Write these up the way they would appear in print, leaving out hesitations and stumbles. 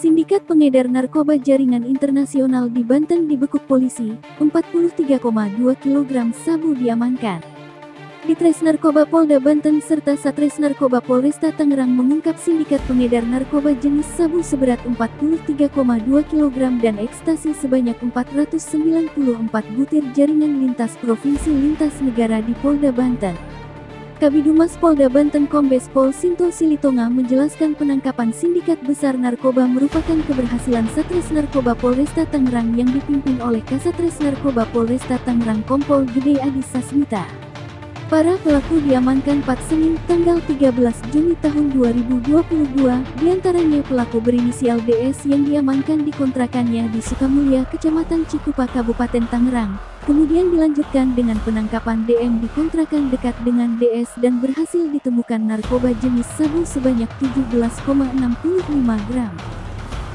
Sindikat pengedar narkoba jaringan internasional di Banten dibekuk polisi, 43,2 kg sabu diamankan. Ditres Narkoba Polda Banten serta Satres Narkoba Polresta Tangerang mengungkap sindikat pengedar narkoba jenis sabu seberat 43,2 kg dan ekstasi sebanyak 494 butir jaringan lintas provinsi lintas negara di Polda Banten. Kabidumas Polda Banten Kombes Pol Sinto Silitonga menjelaskan penangkapan sindikat besar narkoba merupakan keberhasilan Satres Narkoba Polresta Tangerang yang dipimpin oleh Kasatres Narkoba Polresta Tangerang Kompol Gede Adi Sasmita. Para pelaku diamankan pada Senin, tanggal 13 Juni tahun 2022, diantaranya pelaku berinisial DS yang diamankan di kontrakannya di Sukamulya, Kecamatan Cikupa, Kabupaten Tangerang. Kemudian dilanjutkan dengan penangkapan DM di kontrakan dekat dengan DS dan berhasil ditemukan narkoba jenis sabu sebanyak 17,65 gram.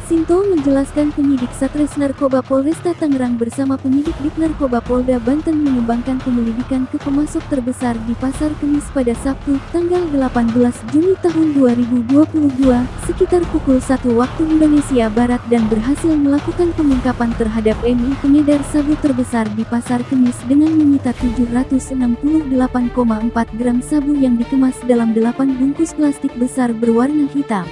Sinto menjelaskan penyidik Satres Narkoba Polresta Tangerang bersama penyidik Dit Narkoba Polda Banten mengembangkan penyelidikan ke pemasok terbesar di Pasar Kemis pada Sabtu, tanggal 18 Juni tahun 2022, sekitar pukul 1 waktu Indonesia Barat dan berhasil melakukan pengungkapan terhadap MI pengedar sabu terbesar di Pasar Kemis dengan menyita 768,4 gram sabu yang dikemas dalam 8 bungkus plastik besar berwarna hitam.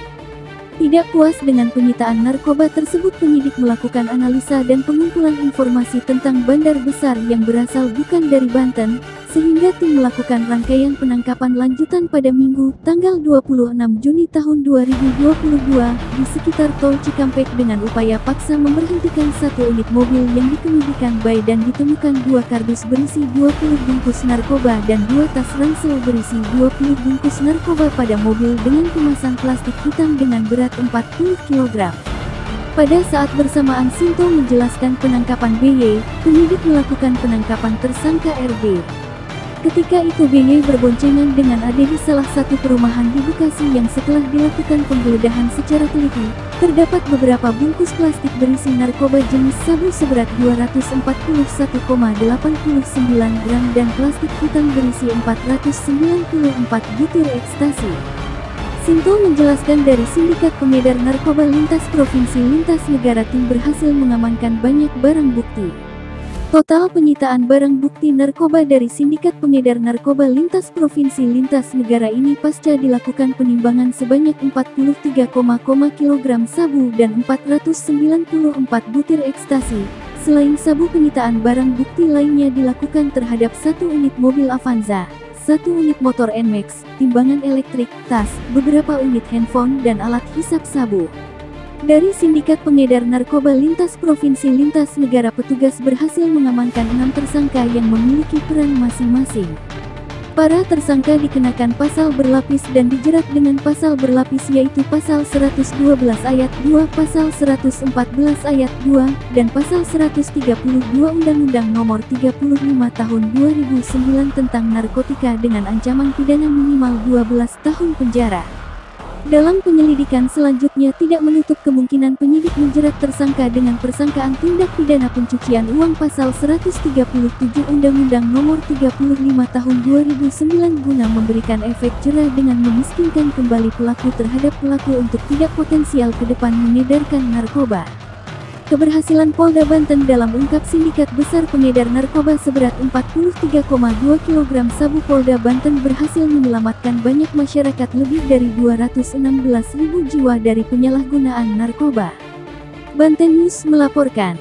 Tidak puas dengan penyitaan narkoba tersebut, penyidik melakukan analisa dan pengumpulan informasi tentang bandar besar yang berasal bukan dari Banten, sehingga tim melakukan rangkaian penangkapan lanjutan pada Minggu, tanggal 26 Juni tahun 2022, di sekitar Tol Cikampek dengan upaya paksa memberhentikan satu unit mobil yang dikemudikan Bay dan ditemukan 2 kardus berisi 20 bungkus narkoba dan 2 tas ransel berisi 20 bungkus narkoba pada mobil dengan kemasan plastik hitam dengan berat 40 kg. Pada saat bersamaan Sinto menjelaskan penangkapan BY, penyidik melakukan penangkapan tersangka RB. Ketika itu BY berboncengan dengan AD di salah satu perumahan di Bekasi yang setelah dilakukan penggeledahan secara teliti, terdapat beberapa bungkus plastik berisi narkoba jenis sabu seberat 241,89 gram dan plastik hitam berisi 494 butir ekstasi. Sinto menjelaskan dari sindikat pengedar narkoba lintas provinsi lintas negara tim berhasil mengamankan banyak barang bukti. Total penyitaan barang bukti narkoba dari sindikat pengedar narkoba lintas provinsi lintas negara ini pasca dilakukan penimbangan sebanyak 43,, kg sabu dan 494 butir ekstasi. Selain sabu, penyitaan barang bukti lainnya dilakukan terhadap 1 unit mobil Avanza, 1 unit motor NMAX, timbangan elektrik, tas, beberapa unit handphone dan alat hisap sabu. Dari sindikat pengedar narkoba lintas provinsi lintas negara, petugas berhasil mengamankan 6 tersangka yang memiliki peran masing-masing. Para tersangka dikenakan pasal berlapis dan dijerat dengan pasal berlapis yaitu pasal 112 ayat 2, pasal 114 ayat 2, dan pasal 132 Undang-Undang Nomor 35 Tahun 2009 tentang narkotika dengan ancaman pidana minimal 12 tahun penjara. Dalam penyelidikan selanjutnya tidak menutup kemungkinan penyidik menjerat tersangka dengan persangkaan tindak pidana pencucian uang pasal 137 Undang-Undang Nomor 35 Tahun 2009 guna memberikan efek jerah dengan memiskinkan kembali pelaku terhadap pelaku untuk tidak potensial ke depan mengedarkan narkoba. Keberhasilan Polda Banten dalam ungkap sindikat besar pengedar narkoba seberat 43,2 kg sabu. Polda Banten berhasil menyelamatkan banyak masyarakat, lebih dari 216.000 jiwa dari penyalahgunaan narkoba. Banten News melaporkan.